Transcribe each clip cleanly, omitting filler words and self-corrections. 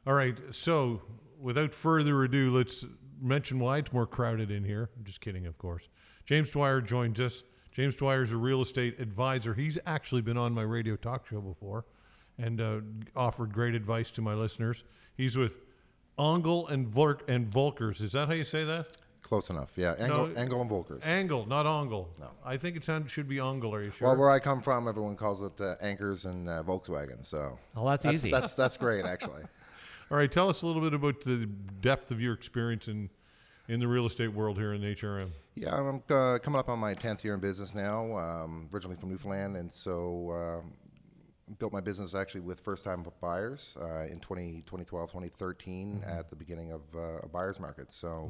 All right. So, without further ado, let's mention why it's more crowded in here. I'm just kidding, of course. James Dwyer joins us. James Dwyer is a real estate advisor. He's actually been on my radio talk show before and offered great advice to my listeners. He's with Angle and Volkers. Is that how you say that? Close enough, yeah. Angle and Volkers. Angle, not Angle. No. I think should be Angle. Are you sure? Well, where I come from, everyone calls it Anchors and Volkswagen. So well, that's easy. That's great, actually. All right, tell us a little bit about the depth of your experience in the real estate world here in HRM. Yeah, I'm coming up on my 10th year in business now, originally from Newfoundland, and so built my business actually with first-time buyers in 2012, 2013 at the beginning of a buyer's market. So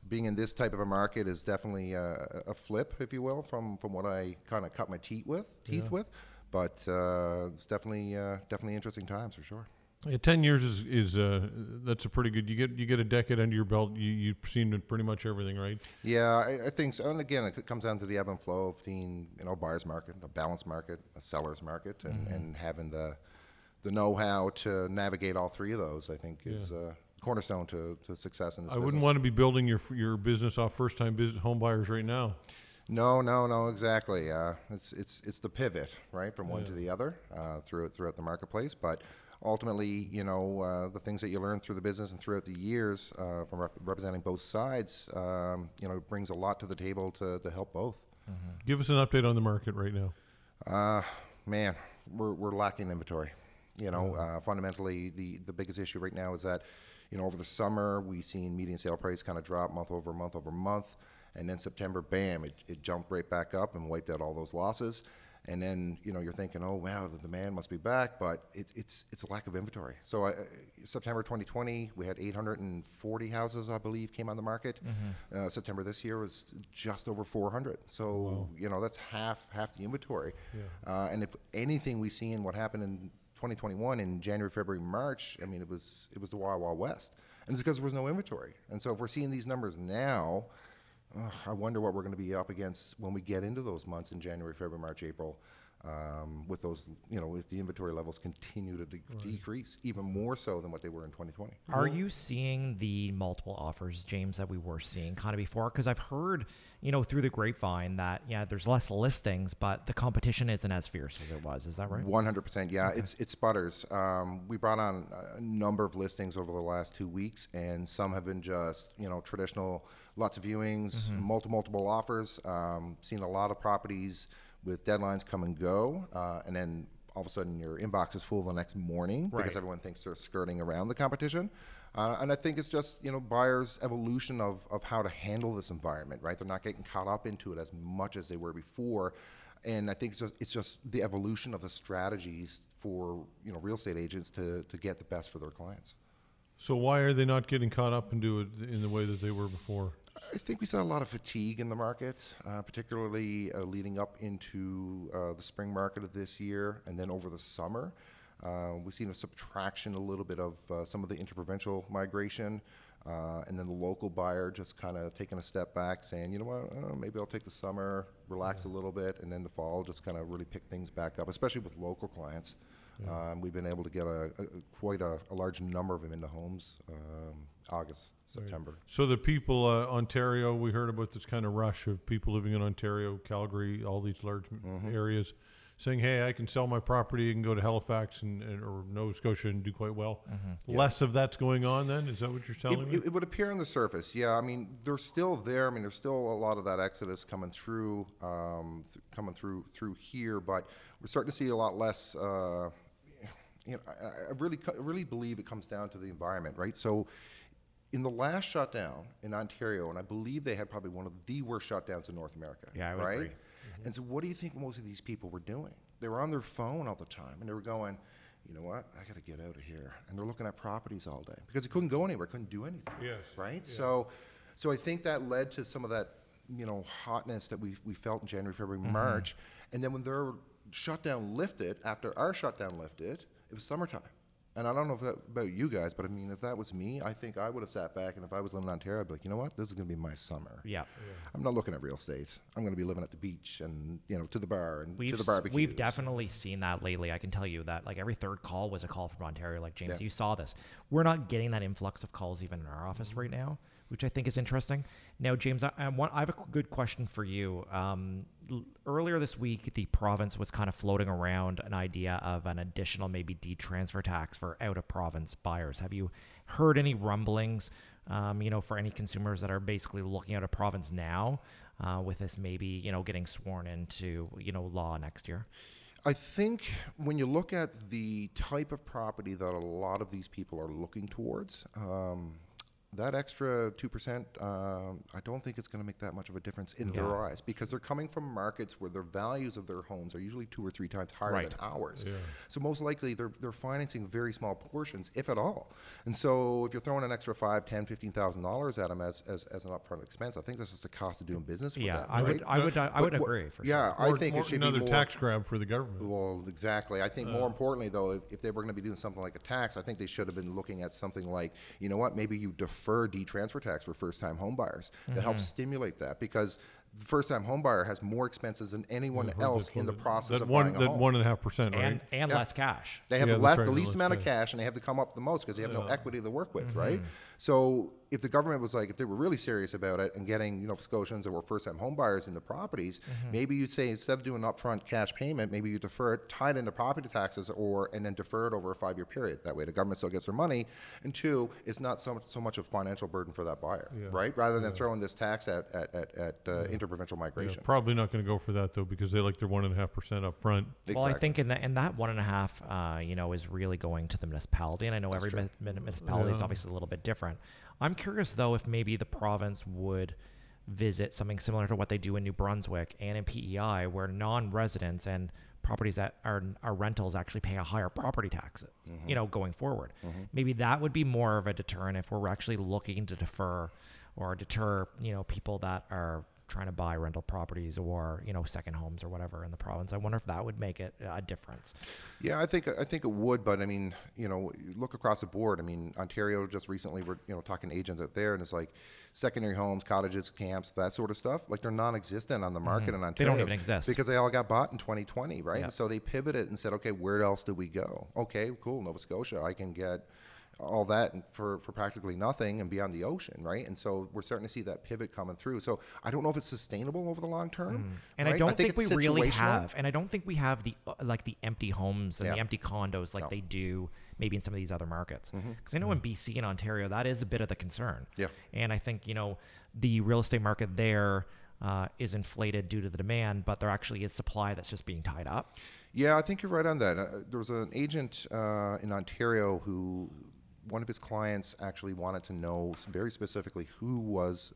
being in this type of a market is definitely a flip, if you will, from what I kind of cut my teeth with. But it's definitely interesting times for sure. Yeah, 10 years is that's a pretty good. You get a decade under your belt. You've seen pretty much everything, right? Yeah, I think so. And again, it comes down to the ebb and flow between buyer's market, a balanced market, a seller's market, and having the know-how to navigate all three of those. I think is cornerstone to success in this. I wouldn't want to be building your business off first-time home buyers right now. No, exactly. It's the pivot, right, from one to the other throughout the marketplace, but. Ultimately, the things that you learn through the business and throughout the years from representing both sides, it brings a lot to the table to help both. Give us an update on the market right now. Man, we're lacking inventory. Fundamentally, the biggest issue right now is that, over the summer, we've seen median sale price kind of drop month over month, and then September, bam, it jumped right back up and wiped out all those losses. And then, you're thinking, oh, wow, the demand must be back, but it's a lack of inventory. So September 2020, we had 840 houses, I believe, came on the market. September this year was just over 400. So, that's half the inventory. Yeah. And if anything we see in what happened in 2021 in January, February, March, I mean, it was the Wild Wild West. And it's because there was no inventory. And so if we're seeing these numbers now, I wonder what we're going to be up against when we get into those months in January, February, March, April, with those, if the inventory levels continue to decrease, even more so than what they were in 2020. Are you seeing the multiple offers, James, that we were seeing kind of before? Because I've heard, through the grapevine that, there's less listings, but the competition isn't as fierce as it was. Is that right? 100%. Yeah, okay. It sputters. We brought on a number of listings over the last 2 weeks, and some have been just, traditional, lots of viewings, multiple offers, seen a lot of properties with deadlines come and go, and then all of a sudden your inbox is full the next morning because everyone thinks they're skirting around the competition. And I think it's just, buyers' evolution of how to handle this environment, right? They're not getting caught up into it as much as they were before. And I think it's just the evolution of the strategies for, real estate agents to get the best for their clients. So why are they not getting caught up into it in the way that they were before? I think we saw a lot of fatigue in the market, particularly leading up into the spring market of this year, and then over the summer. We've seen a subtraction a little bit of some of the interprovincial migration, and then the local buyer just kind of taking a step back, saying, you know what, maybe I'll take the summer, relax a little bit, and then the fall just kind of really pick things back up, especially with local clients. We've been able to get quite a large number of them into homes August, September. Right. So the people, Ontario, we heard about this kind of rush of people living in Ontario, Calgary, all these large areas, saying, hey, I can sell my property and go to Halifax or Nova Scotia and do quite well. Less of that's going on then? Is that what you're telling me? It would appear on the surface, yeah. I mean, they're still there. I mean, there's still a lot of that exodus coming through here, but we're starting to see a lot less. I really believe it comes down to the environment, right? So in the last shutdown in Ontario, and I believe they had probably one of the worst shutdowns in North America. Yeah, I would agree. And so what do you think most of these people were doing? They were on their phone all the time, and they were going, you know what, I got to get out of here. And they're looking at properties all day because they couldn't go anywhere, couldn't do anything. Yes. Right? Yeah. So I think that led to some of that, hotness that we felt in January, February, March. And then when their shutdown lifted, after our shutdown lifted, it was summertime. And I don't know if that about you guys, but I mean, if that was me, I think I would have sat back, and if I was living in Ontario, I'd be like, you know what, this is going to be my summer. Yeah. I'm not looking at real estate. I'm going to be living at the beach and, you know, to the bar and to the We've barbecue. definitely seen that lately. I can tell you that like every third call was a call from Ontario. Like James, Yeah. you saw this. We're not getting that influx of calls even in our office right now, which I think is interesting. Now, James, I have a good question for you. Earlier this week, the province was kind of floating around an idea of an additional maybe detransfer tax for out-of-province buyers. Have you heard any rumblings, for any consumers that are basically looking out of province now with this maybe, getting sworn into, law next year? I think when you look at the type of property that a lot of these people are looking towards, that extra 2%, I don't think it's going to make that much of a difference in their eyes, because they're coming from markets where their values of their homes are usually 2 or 3 times higher than ours. Yeah. So most likely they're financing very small portions, if at all. And so if you're throwing an extra $5,000, $10,000, $15,000 at them as an upfront expense, I think that's just the cost of doing business for them. I would agree. For sure. I think it should another be more tax grab for the government. Well, exactly. I think more importantly, though, if they were going to be doing something like a tax, I think they should have been looking at something like, you know what, maybe you defer detransfer tax for first-time home buyers to help stimulate that, because the first-time home buyer has more expenses than anyone else in the process of buying a home. 1.5%, right? And less cash. They have the least amount of cash, and they have to come up the most because they have no equity to work with, right? So if the government was like, if they were really serious about it and getting, Scotians or first-time home buyers into properties, maybe you'd say, instead of doing an upfront cash payment, maybe you defer it, tie it into property taxes, and then defer it over a 5-year period. That way the government still gets their money, and 2, it's not so much of a financial burden for that buyer, right? Rather than throwing this tax at interprovincial migration. Yeah, probably not going to go for that, though, because they like their 1.5% up front. Exactly. Well, I think in that 1.5, is really going to the municipality, and I know every municipality is obviously a little bit different. I'm curious, though, if maybe the province would visit something similar to what they do in New Brunswick and in PEI, where non-residents and properties that are rentals actually pay a higher property tax, going forward. Maybe that would be more of a deterrent if we're actually looking to defer or deter, people that are trying to buy rental properties or second homes or whatever in the province. I wonder if that would make it a difference. Yeah, I think it would, but I mean, you look across the board. I mean, Ontario just recently, we're talking to agents out there, and it's like secondary homes, cottages, camps, that sort of stuff. Like, they're non-existent on the market in Ontario. They don't even exist because they all got bought in 2020, right? Yep. And so they pivoted and said, okay, where else do we go? Okay, cool, Nova Scotia. I can get all that for practically nothing and be on the ocean, right? And so we're starting to see that pivot coming through. So I don't know if it's sustainable over the long term. And right? I don't think we really have. And I don't think we have the empty homes and the empty condos like they do maybe in some of these other markets. Because I know in BC and Ontario, that is a bit of the concern. Yeah. And I think, the real estate market there is inflated due to the demand, but there actually is supply that's just being tied up. Yeah, I think you're right on that. There was an agent in Ontario who, one of his clients actually wanted to know very specifically who was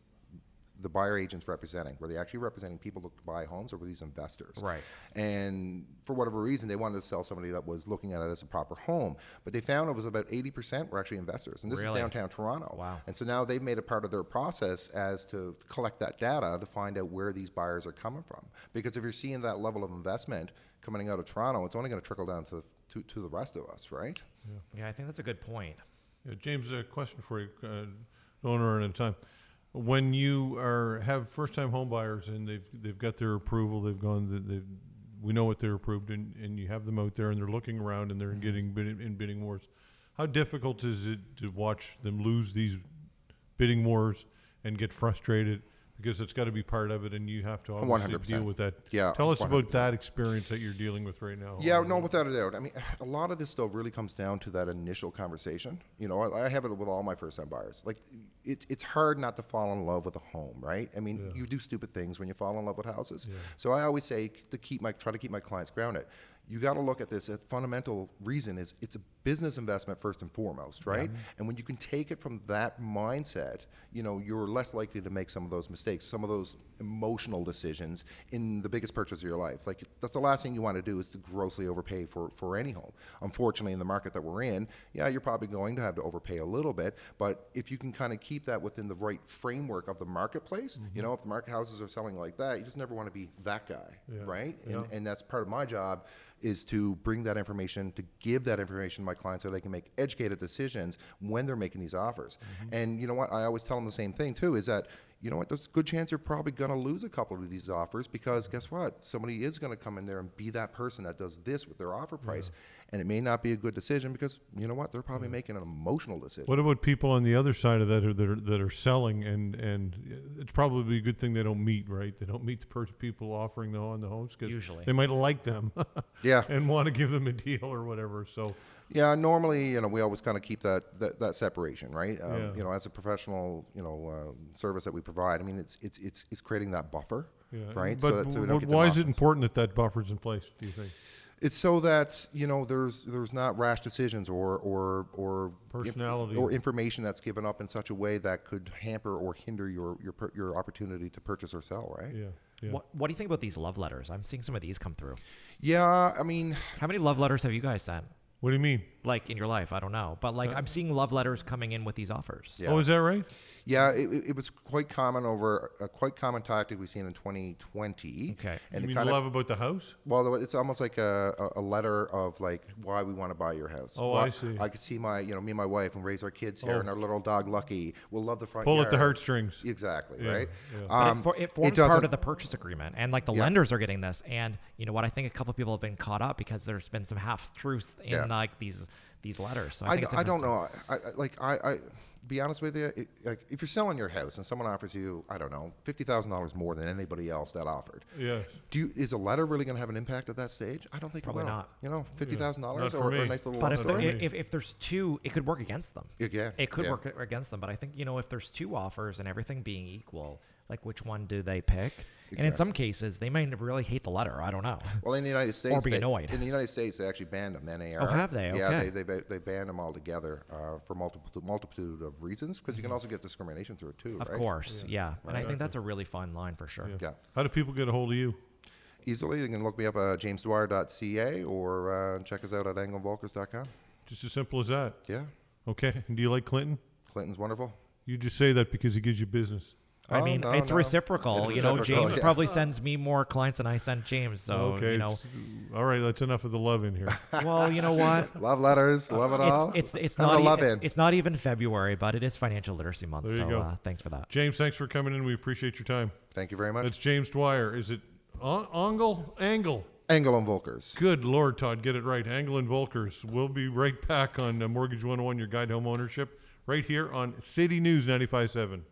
the buyer agents representing. Were they actually representing people looking to buy homes, or were these investors? Right. And for whatever reason, they wanted to sell somebody that was looking at it as a proper home. But they found it was about 80% were actually investors. And this is downtown Toronto. Wow. And so now they've made it part of their process as to collect that data to find out where these buyers are coming from. Because if you're seeing that level of investment coming out of Toronto, it's only going to trickle down to the rest of us, right? Yeah, I think that's a good point. Yeah, James, a question for you, owner at a time. When you have first-time home buyers and they've got their approval, we know what they're approved, and you have them out there and they're looking around and they're getting in bidding wars. How difficult is it to watch them lose these bidding wars and get frustrated? Because it's got to be part of it, and you have to obviously 100%. deal with that. Yeah, Tell us 100%. about that experience that you're dealing with right now. Yeah, no, without a doubt. I mean, a lot of this still really comes down to that initial conversation. I have it with all my first-time buyers. Like, it's hard not to fall in love with a home, right? I mean, you do stupid things when you fall in love with houses. Yeah. So I always say to try to keep my clients grounded. You got to look at this. A fundamental reason is it's a business investment first and foremost, right? Yeah. And when you can take it from that mindset, you're less likely to make some of those mistakes, some of those emotional decisions in the biggest purchase of your life. Like, that's the last thing you want to do, is to grossly overpay for any home. Unfortunately, in the market that we're in, you're probably going to have to overpay a little bit, but if you can kind of keep that within the right framework of the marketplace, if the market houses are selling like that, you just never want to be that guy, right? And that's part of my job, is to bring that information, to give that information to my clients so they can make educated decisions when they're making these offers. And you know what? I always tell them the same thing too, is that, you know what, there's a good chance you're probably going to lose a couple of these offers because guess what? Somebody is going to come in there and be that person that does this with their offer price. And it may not be a good decision because, you know what, they're probably making an emotional decision. What about people on the other side of that that are selling and it's probably a good thing they don't meet, right? They don't meet the people offering the homes because Usually. they might like them Yeah. and want to give them a deal or whatever. So Yeah, normally, you know, we always kind of keep that separation, right? Yeah. You know, as a professional, you know, service that we provide, I mean, it's creating that buffer, right? But so we don't get why them is it offers. important that buffer's in place, do you think? It's so that, you know, there's not rash decisions or Personality. or information that's given up in such a way that could hamper or hinder your opportunity to purchase or sell, right? Yeah. What do you think about these love letters? I'm seeing some of these come through. Yeah, I mean, How many love letters have you guys sent? What do you mean? Like in your life? I don't know. But like I'm seeing love letters coming in with these offers. Yeah. Oh, is that right? yeah, it was quite common a quite common tactic we've seen in 2020. Okay. And You it mean kind of love about the house? Well, it's almost like a letter of like why we want to buy your house. Oh, Well, I see. I could see me and my wife and raise our kids here, Oh. and our little dog Lucky will love the front Pull yard. at the heartstrings. Exactly, Yeah, right? yeah. But it forms doesn't- part of the purchase agreement, and like the Yeah. lenders are getting this. And you know what? I think a couple of people have been caught up because there's been some half truths in Yeah. like these letters. So I, I, think it's I don't interesting. know. I be honest with you, like if you're selling your house and someone offers you, I don't know, $50,000 more than anybody else that offered, Yes. is a letter really going to have an impact at that stage? I don't think Probably it will. not. You know, $50,000 Not for or a me. nice little. But love if, story. if there's two, it could work against them. Yeah, It could yeah. work against them. But I think, you know, if there's two offers and everything being equal, like which one do they pick? And in Exactly. some cases, they might really hate the letter. I don't know. Well, in the United States, be annoyed. In the United States, they actually banned them. NAR. Oh, have they? Yeah, Okay. they banned them altogether for multitude of reasons. Because you can also get discrimination through it too. Of right? course, yeah. And I think that's a really fun line for sure. Yeah. How do people get a hold of you? Easily, you can look me up at jamesdwyer.ca or check us out at anglevolkers.com. Just as simple as that. Yeah, Okay. And do you like Clinton? Clinton's wonderful. You just say that because he gives you business. I Oh, mean, no, it's no. reciprocal. It's You know, reciprocal, James yeah. probably sends me more clients than I send James. So, Okay. you know, All right. That's enough of the love in here. well, you know what? Love letters, love it all. It's Have not a love even, in. it's not even February, but it is Financial Literacy Month. There you So go. thanks for that. James, thanks for coming in. We appreciate your time. Thank you very much. That's James Dwyer. Is it Angle? Angle. Angle and Volkers. Good Lord, Todd, get it right. Angle and Volkers. We'll be right back on Mortgage 101, your guide to home ownership, right here on City News 95.7.